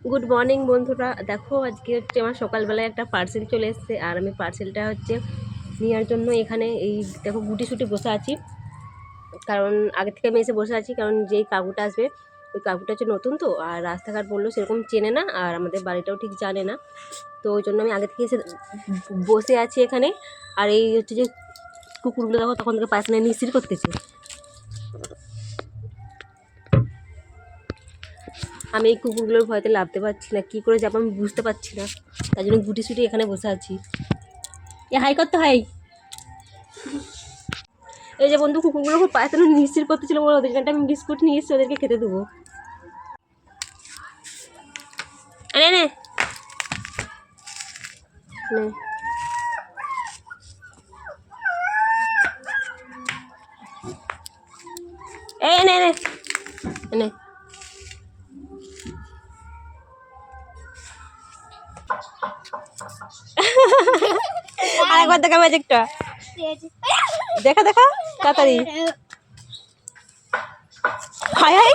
Good morning বন্ধুরা, দেখো আজকে হচ্ছে আমার সকালবেলায় একটা পার্সেল চলে এসেছে। আর আমি পার্সেলটা হচ্ছে নেওয়ার জন্য এখানে এই দেখো গুটি বসে আছি। কারণ আগে থেকে আমি এসে বসে আছি, কারণ যেই কাকুটা আসবে ওই কাকুটা হচ্ছে নতুন, তো আর রাস্তাঘাট বললো সেরকম চেনে না, আর আমাদের বাড়িটাও ঠিক জানে না। তো ওই জন্য আমি আগে থেকে এসে বসে আছি এখানে। আর এই হচ্ছে যে কুকুরগুলো দেখো তখন থেকে পার্সেলে নিশ্চিত করতেছে। আমি এই কুকুরগুলোর ভয়তে লাভতে পারছি না, কী করে যাবো আমি বুঝতে পারছি না। তাই জন্য গুটি এখানে বসে আছি। এ হাই করতে হয়। এই যে বন্ধু, কুকুরগুলো খুব পায়তানো নিশ্চিত করতেছিল বলে ওদের জন্য আমি বিস্কুট নিয়ে এসেছি ওদেরকে খেতে দেবো। নে নে নে। এই নে নে নে। আরেকবার দেখা ম্যাজিকটা দেখা দেখা তাড়াতাড়ি। High high.